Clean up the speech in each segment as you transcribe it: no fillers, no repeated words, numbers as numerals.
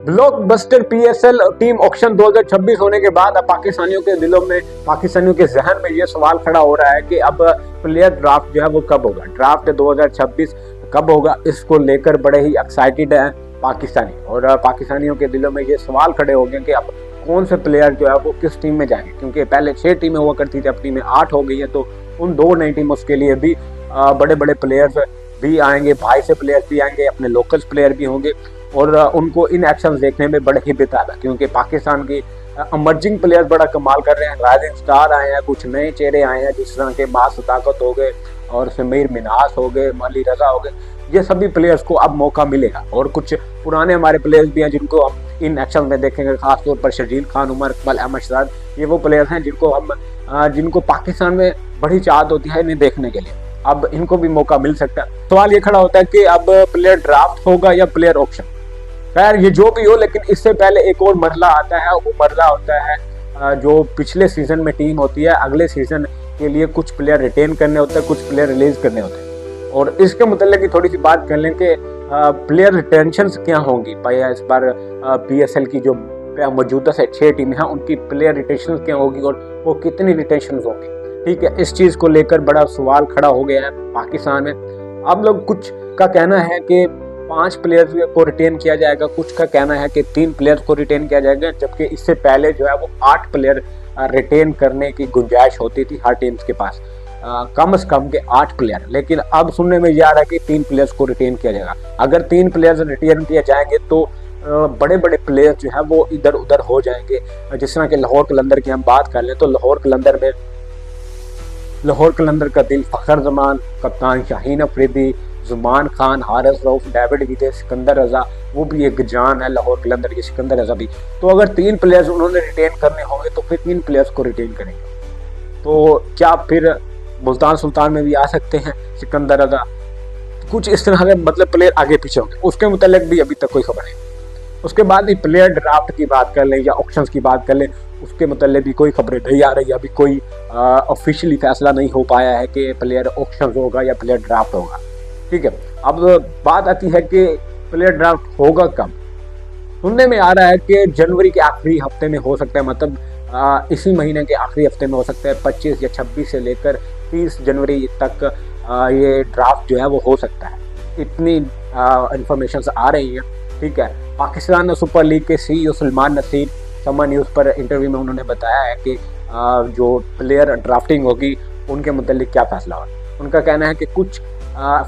Blockbuster PSL team auction 2026 होने के बाद अब पाकिस्तानियों के दिलों में, पाकिस्तानियों के जहन में ये सवाल खड़ा हो रहा है कि अब प्लेयर ड्राफ्ट जो है वो कब होगा, ड्राफ्ट 2026 कब होगा। इसको लेकर बड़े ही एक्साइटेड हैं पाकिस्तानी, और पाकिस्तानियों के दिलों में ये सवाल खड़े हो गए कि अब कौन से प्लेयर जो है वो किस टीम में जाएंगे, क्योंकि पहले 6 टीमें हुआ करती थी, अब टीमें 8 हो गई है। तो उन 2 नई टीमों के लिए भी बड़े बड़े प्लेयर्स भी आएंगे, बाहर से प्लेयर्स भी आएंगे, अपने लोकल्स प्लेयर भी होंगे, और उनको इन एक्शन देखने में बड़े ही बेताब है, क्योंकि पाकिस्तान की इमर्जिंग प्लेयर्स बड़ा कमाल कर रहे हैं। राइजिंग स्टार आए हैं, कुछ नए चेहरे आए हैं, जिस तरह के मास सदाकत हो गए और समीर मिन्हास हो गए, अली रजा हो गए। ये सभी प्लेयर्स को अब मौका मिलेगा, और कुछ पुराने हमारे प्लेयर्स भी हैं जिनको हम इन एक्शन में देखेंगे, खासतौर पर शर्जील खान, उमर इकबाल, अहमद शहजाद। ये वो प्लेयर्स हैं जिनको पाकिस्तान में बड़ी चाहत होती है इन्हें देखने के लिए। अब इनको भी मौका मिल सकता है। सवाल ये खड़ा होता है कि अब प्लेयर ड्राफ्ट होगा या प्लेयर ऑक्शन। खैर ये जो भी हो, लेकिन इससे पहले एक और मरला आता है। वो मरला होता है जो पिछले सीजन में टीम होती है, अगले सीजन के लिए कुछ प्लेयर रिटेन करने होते हैं, कुछ प्लेयर रिलीज करने होते हैं। और इसके मुताल्लिक की थोड़ी सी बात कर लें कि प्लेयर रिटेंशन क्या होंगी। इस बार पीएसएल की जो मौजूदा से 6 टीमें हैं उनकी प्लेयर रिटेंशन क्या होगी और वो कितनी रिटेंशन होंगी। ठीक है, इस चीज़ को लेकर बड़ा सवाल खड़ा हो गया है पाकिस्तान में। अब लोग कुछ का कहना है कि 5 प्लेयर्स को रिटेन किया जाएगा, कुछ का कहना है कि 3 प्लेयर्स को रिटेन किया जाएगा, जबकि इससे पहले जो है वो 8 प्लेयर रिटेन करने की गुंजाइश होती थी हर टीम्स के पास, कम से कम के 8 प्लेयर। लेकिन अब सुनने में ये आ रहा है कि 3 प्लेयर्स को रिटेन किया जाएगा। अगर 3 प्लेयर्स रिटेन किए जाएंगे तो बड़े बड़े प्लेयर जो है वो इधर उधर हो जाएंगे। जिस तरह के लाहौर कलंदर की हम बात कर लें तो लाहौर कलंदर का दिल फ़खर जमान, कप्तान शाहीन अफरीदी, जुमान खान, हारिस रऊफ, डेविड विदे, सिकंदर रजा, वो भी एक जान है लाहौर कलंदर की, सिकंदर रजा भी। तो अगर 3 प्लेयर्स उन्होंने रिटेन करने होंगे तो फिर 3 प्लेयर्स को रिटेन करेंगे। तो क्या फिर मुल्तान सुल्तान में भी आ सकते हैं सिकंदर रजा? कुछ इस तरह के मतलब प्लेयर आगे पीछे होंगे, उसके मुताल्लिक भी अभी तक कोई खबर नहीं। उसके बाद ही प्लेयर ड्राफ्ट की बात कर लें या ऑक्शंस की बात कर लें, उसके मतलब भी कोई खबरें नहीं आ रही। अभी कोई ऑफिशियली फैसला नहीं हो पाया है कि प्लेयर ऑक्शंस होगा या प्लेयर ड्राफ्ट होगा। ठीक है, अब बात आती है कि प्लेयर ड्राफ्ट होगा कब। सुनने में आ रहा है कि जनवरी के आखिरी हफ्ते में हो सकता है, मतलब इसी महीने के आखिरी हफ्ते में हो सकता है। 25 या 26 से लेकर 30 जनवरी तक ये ड्राफ्ट जो है वो हो सकता है। इतनी इंफॉर्मेशन आ रही हैं। ठीक है, पाकिस्तान सुपर लीग के CEO सलमान नसीर समा न्यूज़ पर इंटरव्यू में उन्होंने बताया है कि जो प्लेयर ड्राफ्टिंग होगी उनके मुताल्लिक क्या फैसला होगा। उनका कहना है कि कुछ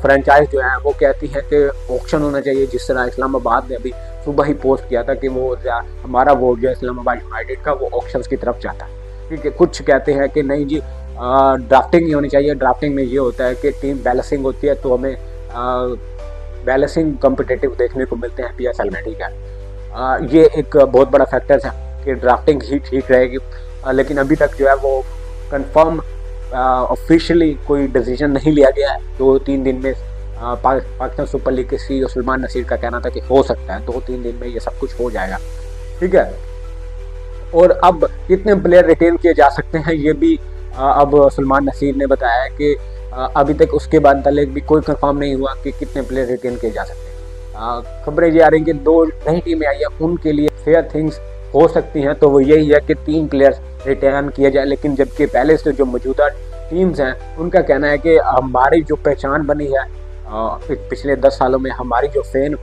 फ्रेंचाइज जो है वो कहती है कि ऑक्शन होना चाहिए, जिस तरह इस्लामाबाद ने अभी सुबह ही पोस्ट किया था कि वो हमारा वोट जो है इस्लामाबाद यूनाइटेड का वो ऑक्शंस की तरफ जाता है। ठीक है, कुछ कहते हैं कि नहीं जी ड्राफ्टिंग ही होनी चाहिए। ड्राफ्टिंग में ये होता है कि टीम बैलेंसिंग होती है, तो हमें बैलेंसिंग कॉम्पिटिटिव देखने को मिलते हैं PSL में। ठीक है, ये एक बहुत बड़ा फैक्टर है कि ड्राफ्टिंग ही ठीक रहेगी। लेकिन अभी तक जो है वो कंफर्म ऑफिशियली कोई डिसीजन नहीं लिया गया है। 2-3 दिन में पाकिस्तान सुपर लीग के CEO सलमान नसीर का कहना था कि हो सकता है 2-3 दिन में ये सब कुछ हो जाएगा। ठीक है, और अब कितने प्लेयर रिटेन किए जा सकते हैं ये भी अब सलमान नसीर ने बताया है कि अभी तक उसके बाद तक भी कोई कंफर्म नहीं हुआ कि कितने प्लेयर रिटेन किए जा सकते हैं। खबरें ये आ रही हैं कि 2 नई टीमें आई हैं, उनके लिए फेयर थिंग्स हो सकती हैं, तो वो यही है कि 3 प्लेयर्स रिटेन किए जाए। लेकिन जबकि पहले से जो मौजूदा टीम्स हैं उनका कहना है कि हमारी जो पहचान बनी है पिछले 10 सालों में, हमारी जो फैन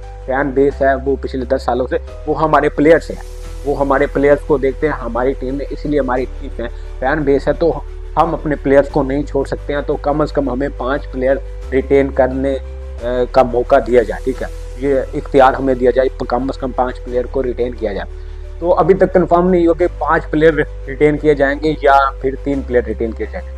बेस है वो पिछले 10 सालों से वो हमारे प्लेयर्स हैं, वो हमारे प्लेयर्स को देखते हैं हमारी टीम में, इसलिए हमारी टीम फैन बेस है। तो हम अपने प्लेयर्स को नहीं छोड़ सकते हैं, तो कम से कम हमें 5 प्लेयर रिटेन करने का मौका दिया जाए। ठीक है, ये इख्तियार हमें दिया जाए, कम से कम 5 प्लेयर को रिटेन किया जाए। तो अभी तक कंफर्म नहीं हो कि 5 प्लेयर रिटेन किए जाएंगे या फिर 3 प्लेयर रिटेन किए जाएंगे।